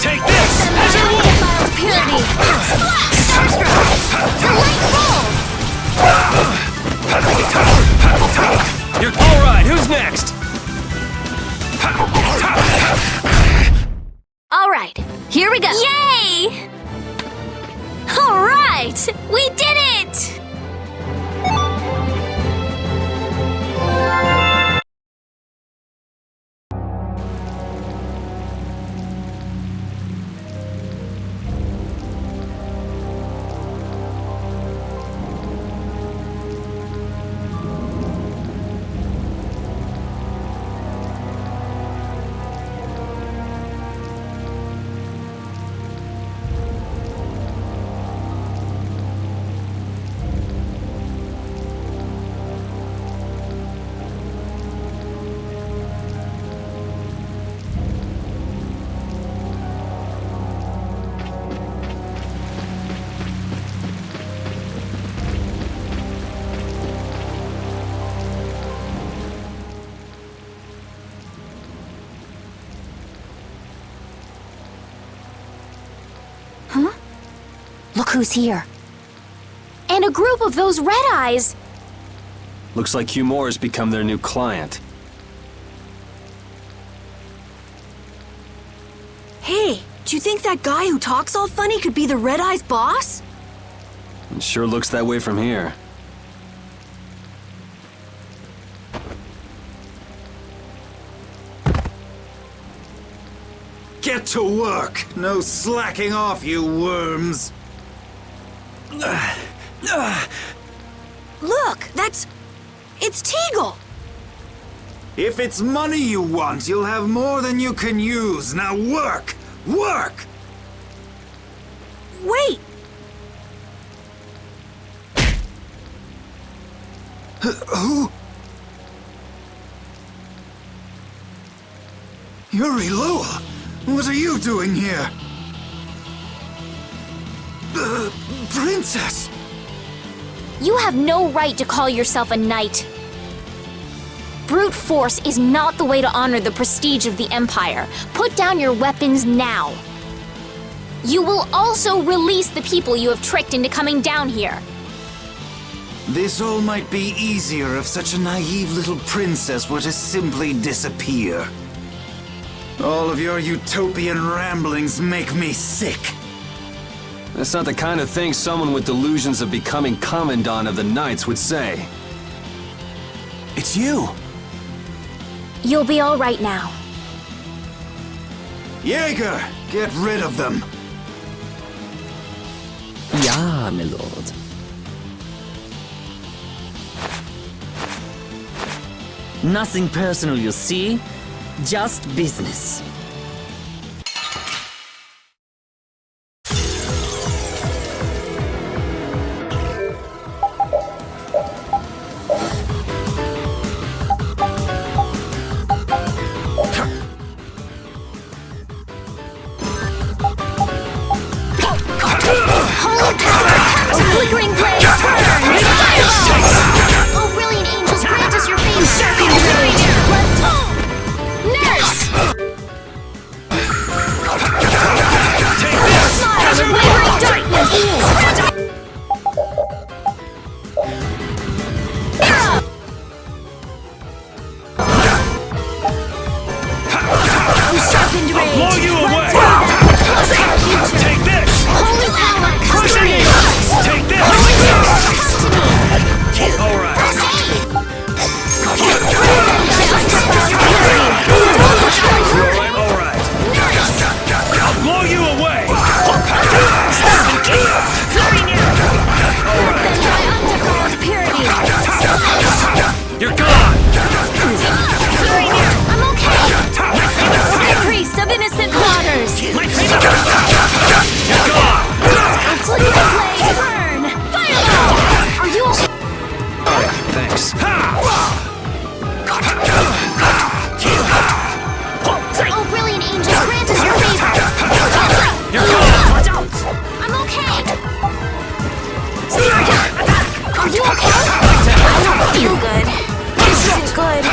Take this! As your Undefiled purity! Delightful! You're alright, who's next? Alright, here we go! Yay! Alright! We did it! Look who's here. And a group of those red eyes! Looks like Humor's become their new client. Hey, do you think that guy who talks all funny could be the Red Eye's boss? It sure looks that way from here. Get to work! No slacking off, you worms! Look, it's Teagle! If it's money you want, you'll have more than you can use. Now work! Work! Wait! Who? Yuri Lowell! What are you doing here? Princess! You have no right to call yourself a knight. Brute force is not the way to honor the prestige of the Empire. Put down your weapons now. You will also release the people you have tricked into coming down here. This all might be easier if such a naive little princess were to simply disappear. All of your utopian ramblings make me sick. That's not the kind of thing someone with delusions of becoming Commandant of the Knights would say. It's you! You'll be all right now. Jaeger, get rid of them! Ja, my lord. Nothing personal, you see? Just business. Flickering blades, turn! Oh, brilliant angels, grant us your favor! Nurse! Smile, wavering darkness! Oh, sharpened rage! Blow you away! Take this! Holy power, custody! Take this! Alright. Alright. I'll blow you away! You're gone! I'm okay! High priest of innocent waters! You're gone! Flickering blades, burn! Fireball! Are you okay? Thanks. Oh, brilliant angels, grant us your favor! You're gone! I'm okay! Are you okay? I don't feel good. This isn't good.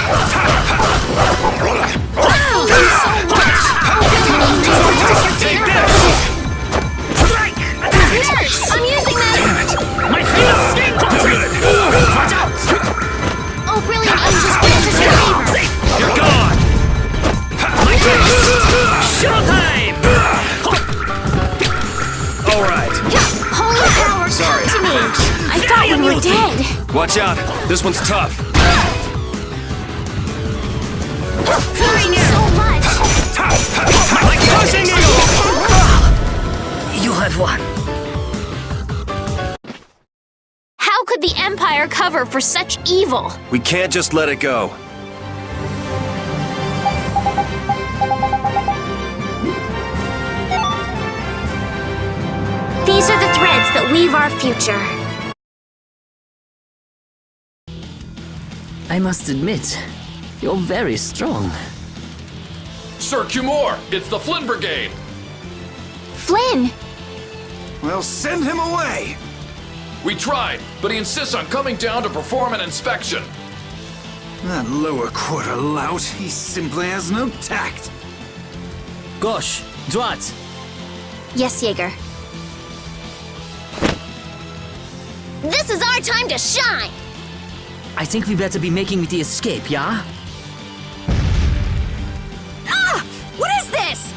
Thank you so much! Oh, brilliant Watch out! This one's tough. So much! Like pushing eagle! You have won. How could the Empire cover for such evil? We can't just let it go. These are the threads that weave our future. I must admit, you're very strong. Sir Cumore, it's the Flynn Brigade. Flynn! Well, send him away! We tried, but he insists on coming down to perform an inspection. That lower quarter lout, he simply has no tact. Gosh, droite. Yes, Jaeger. This is our time to shine! I think we better be making the escape, yeah? Ah! What is this?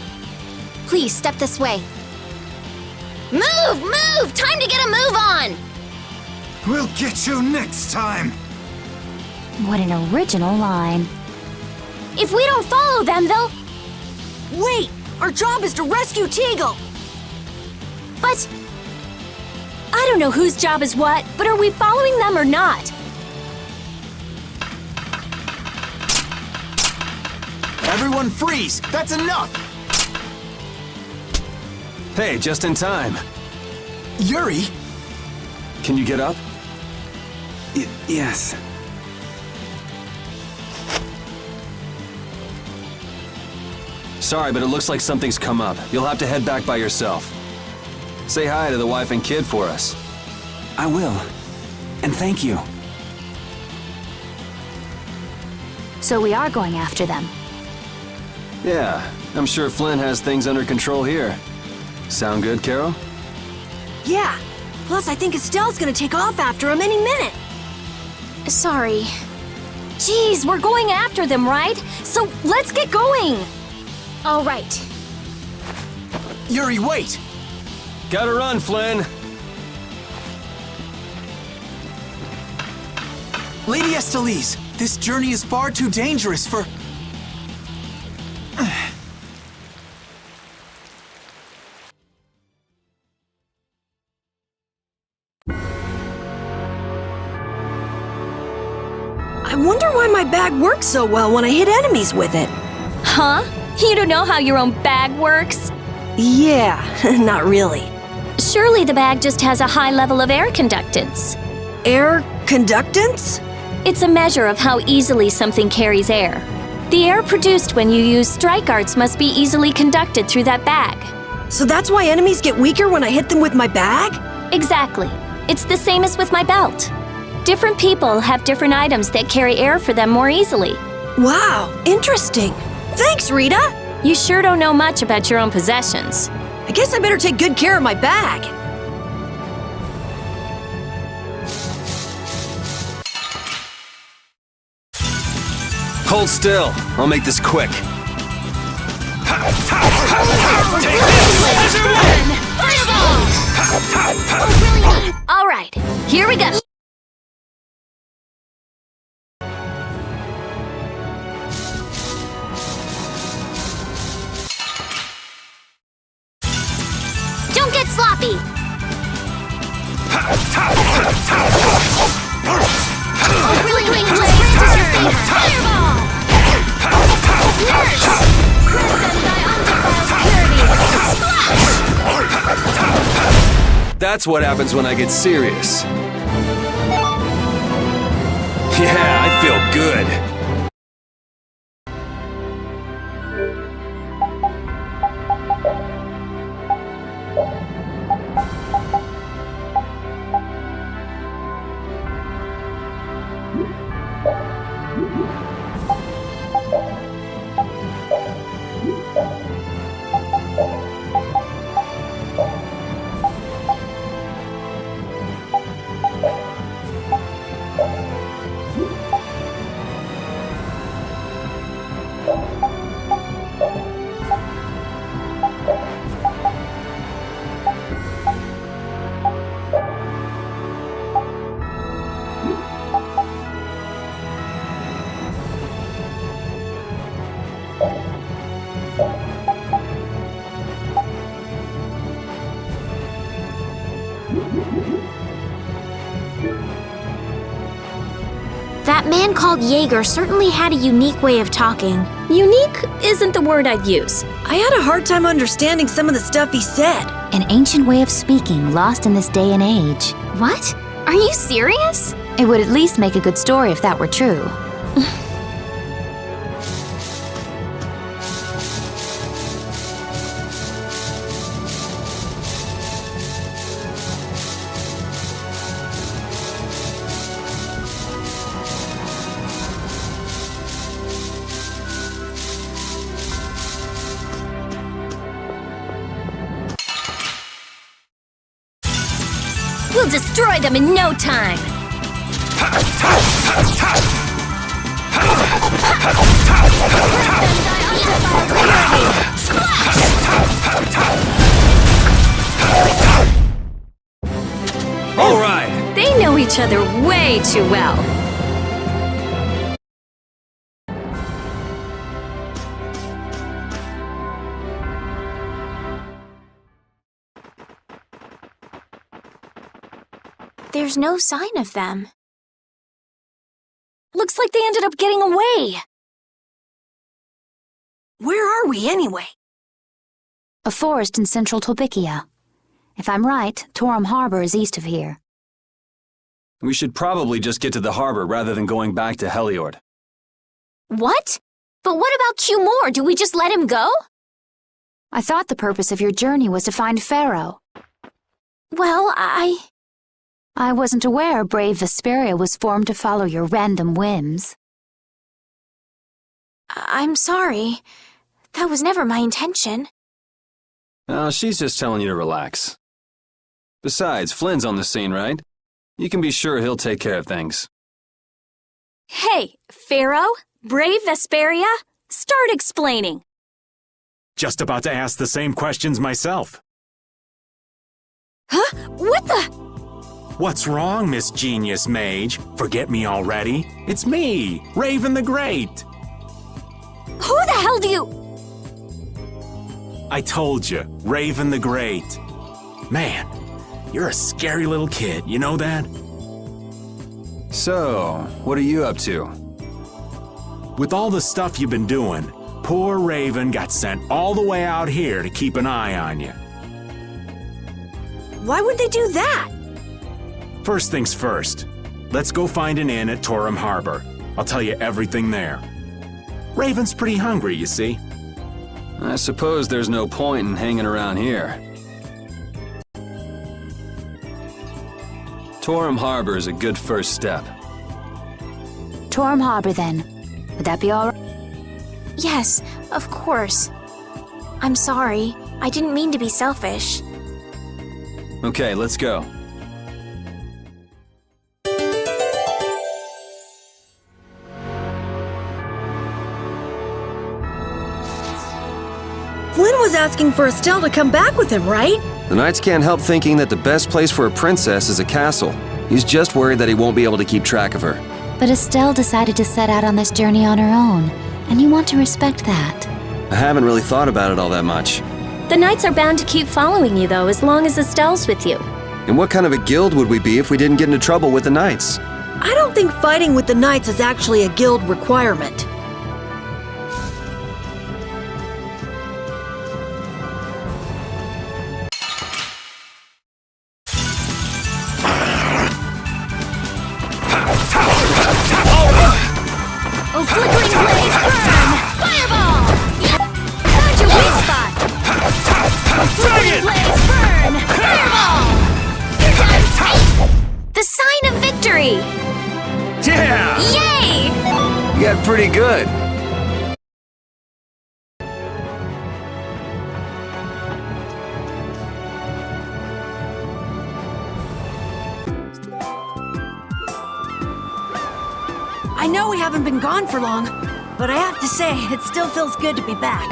Please, step this way. Move! Move! Time to get a move on! We'll get you next time! What an original line. If we don't follow them, they'll... Wait! Our job is to rescue Teagle! But... I don't know whose job is what, but are we following them or not? Everyone freeze! That's enough! Hey, just in time. Yuri! Can you get up? Yes. Sorry, but it looks like something's come up. You'll have to head back by yourself. Say hi to the wife and kid for us. I will. And thank you. So we are going after them. Yeah, I'm sure Flynn has things under control here. Sound good, Carol? Yeah. Plus, I think Estelle's gonna take off after him any minute. Sorry. Jeez, we're going after them, right? So let's get going! All right. Yuri, wait! Gotta run, Flynn! Lady Estellise, this journey is far too dangerous for... I wonder why my bag works so well when I hit enemies with it. Huh? You don't know how your own bag works? Yeah, not really. Surely the bag just has a high level of air conductance. Air conductance? It's a measure of how easily something carries air. The air produced when you use strike arts must be easily conducted through that bag. So that's why enemies get weaker when I hit them with my bag? Exactly. It's the same as with my belt. Different people have different items that carry air for them more easily. Wow, interesting. Thanks, Rita. You sure don't know much about your own possessions. I guess I better take good care of my bag. Hold still. I'll make this quick. All right, here we go. Don't get sloppy. Whirling blades to your fireball. Nurse. Crush them by undefiled purity. Splash. That's what happens when I get serious. Yeah, I feel good. That man called Jaeger certainly had a unique way of talking. Unique isn't the word I'd use. I had a hard time understanding some of the stuff he said. An ancient way of speaking lost in this day and age. What? Are you serious? It would at least make a good story if that were true. We'll destroy them in no time. All right. They know each other way too well. There's no sign of them. Looks like they ended up getting away. Where are we anyway? A forest in central Tolbikia. If I'm right, Torum Harbor is east of here. We should probably just get to the harbor rather than going back to Heliord. What? But what about Q-More? Do we just let him go? I thought the purpose of your journey was to find Pharaoh. Well, I wasn't aware brave Vesperia was formed to follow your random whims. I'm sorry. That was never my intention. Oh, she's just telling you to relax. Besides, Flynn's on the scene, right? You can be sure he'll take care of things. Hey, Pharaoh? Brave Vesperia? Start explaining. Just about to ask the same questions myself. Huh? What the? What's wrong, Miss Genius Mage? Forget me already? It's me, Raven the Great. Who the hell do you... I told you, Raven the Great. Man, you're a scary little kid, you know that? So, what are you up to? With all the stuff you've been doing, poor Raven got sent all the way out here to keep an eye on you. Why would they do that? First things first, let's go find an inn at Torum Harbor. I'll tell you everything there. Raven's pretty hungry, you see. I suppose there's no point in hanging around here. Torum Harbor is a good first step. Torum Harbor, then. Would that be all right? Yes, of course. I'm sorry. I didn't mean to be selfish. Okay, let's go. Flynn was asking for Estelle to come back with him, right? The Knights can't help thinking that the best place for a princess is a castle. He's just worried that he won't be able to keep track of her. But Estelle decided to set out on this journey on her own, and you want to respect that. I haven't really thought about it all that much. The Knights are bound to keep following you, though, as long as Estelle's with you. And what kind of a guild would we be if we didn't get into trouble with the Knights? I don't think fighting with the Knights is actually a guild requirement. Oh, flickering blaze, burn! Fireball! Found your weak spot! Flickering blaze, burn! Fireball! The sign of victory! Yeah! Yay! You got pretty good. I know we haven't been gone for long, but I have to say, it still feels good to be back.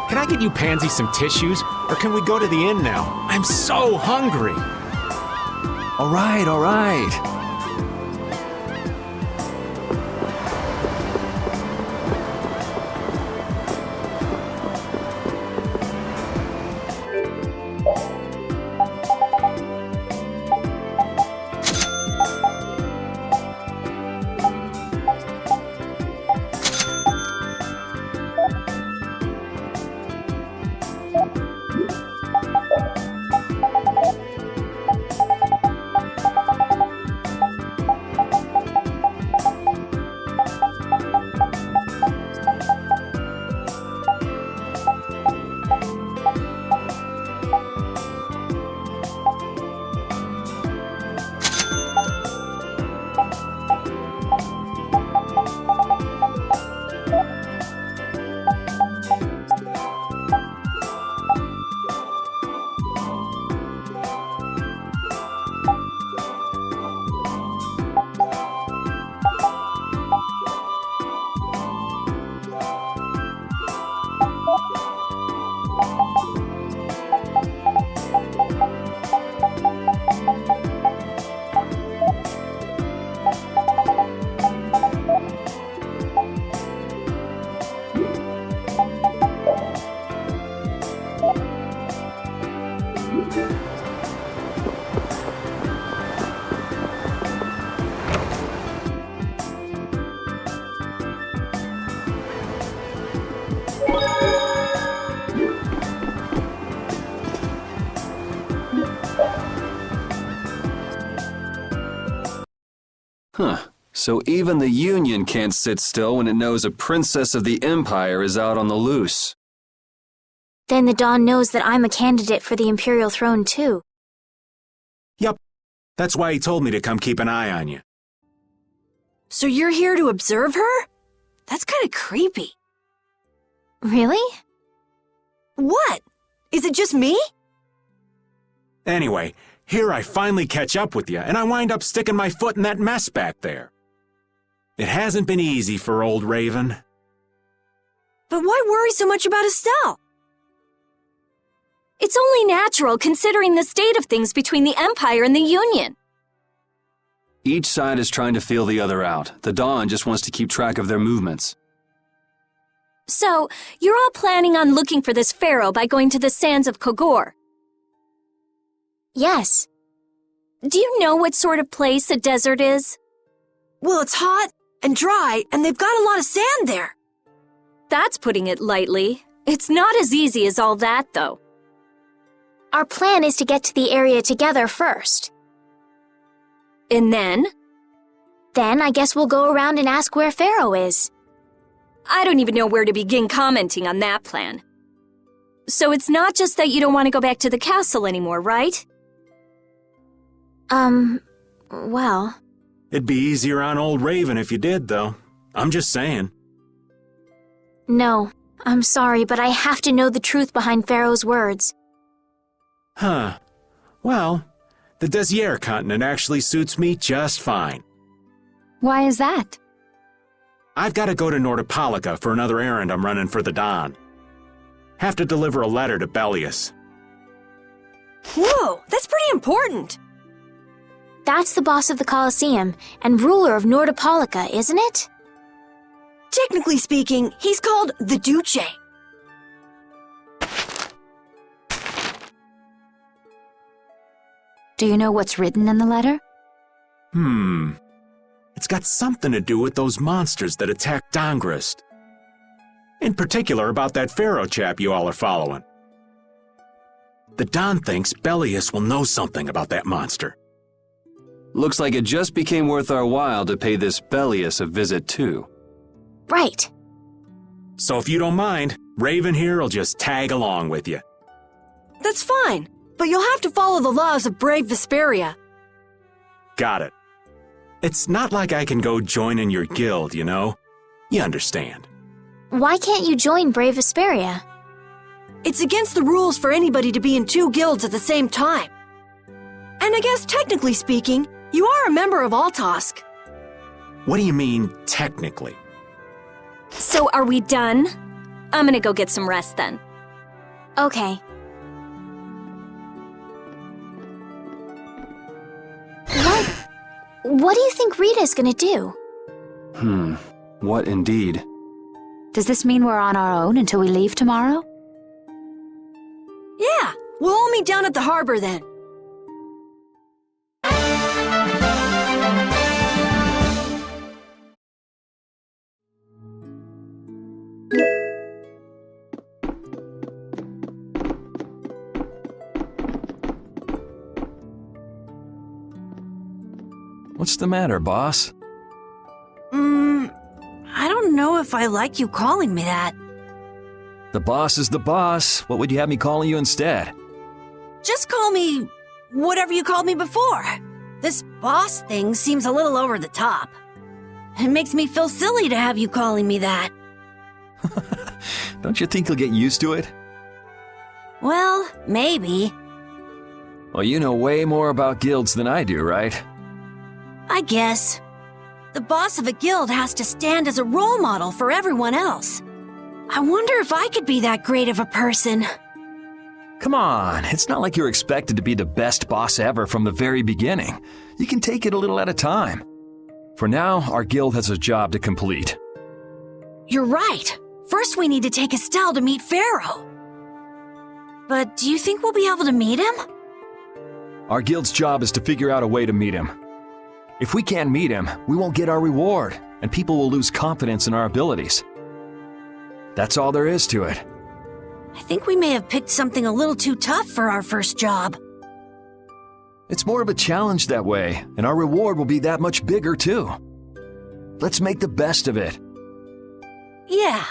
Can I get you Pansy some tissues, or can we go to the inn now? I'm so hungry. All right, all right. So even the Union can't sit still when it knows a princess of the Empire is out on the loose. Then the Dawn knows that I'm a candidate for the Imperial throne too. Yup. That's why he told me to come keep an eye on you. So you're here to observe her? That's kind of creepy. Really? What? Is it just me? Anyway, here I finally catch up with you, and I wind up sticking my foot in that mess back there. It hasn't been easy for old Raven. But why worry so much about Estelle? It's only natural considering the state of things between the Empire and the Union. Each side is trying to feel the other out. The Dawn just wants to keep track of their movements. So, you're all planning on looking for this pharaoh by going to the sands of Kogor. Yes. Do you know what sort of place a desert is? Well, it's hot and dry, and they've got a lot of sand there. That's putting it lightly. It's not as easy as all that, though. Our plan is to get to the area together first. And then? Then I guess we'll go around and ask where Pharaoh is. I don't even know where to begin commenting on that plan. So it's not just that you don't want to go back to the castle anymore, right? Well... It'd be easier on old Raven if you did, though. I'm just saying. No, I'm sorry, but I have to know the truth behind Pharaoh's words. Huh. Well, the Desier continent actually suits me just fine. Why is that? I've got to go to Nordopolica for another errand I'm running for the Dawn. Have to deliver a letter to Bellius. Whoa, that's pretty important. That's the boss of the Colosseum and ruler of Nordopolica, isn't it? Technically speaking, he's called the Duce. Do you know what's written in the letter? It's got something to do with those monsters that attacked Dongrist. In particular about that pharaoh chap you all are following. The Don thinks Bellius will know something about that monster. Looks like it just became worth our while to pay this Bellius a visit too. Right. So if you don't mind, Raven here will just tag along with you. That's fine, but you'll have to follow the laws of brave Vesperia. Got it. It's not like I can go join in your guild, you know? You understand. Why can't you join Brave Vesperia? It's against the rules for anybody to be in two guilds at the same time. And I guess technically speaking, you are a member of Altosk. What do you mean, technically? So are we done? I'm gonna go get some rest then. Okay. What do you think Rita's gonna do? What indeed? Does this mean we're on our own until we leave tomorrow? Yeah, we'll all meet down at the harbor then. What's the matter, boss? I don't know if I like you calling me that. The boss is the boss. What would you have me calling you instead? Just call me whatever you called me before. This boss thing seems a little over the top. It makes me feel silly to have you calling me that. Don't you think you'll get used to it? Well, maybe. Well, you know way more about guilds than I do, right? I guess. The boss of a guild has to stand as a role model for everyone else. I wonder if I could be that great of a person. Come on, it's not like you're expected to be the best boss ever from the very beginning. You can take it a little at a time. For now, our guild has a job to complete. You're right. First we need to take Estelle to meet Pharaoh. But do you think we'll be able to meet him? Our guild's job is to figure out a way to meet him. If we can't meet him, we won't get our reward, and people will lose confidence in our abilities. That's all there is to it. I think we may have picked something a little too tough for our first job. It's more of a challenge that way, and our reward will be that much bigger too. Let's make the best of it. Yeah.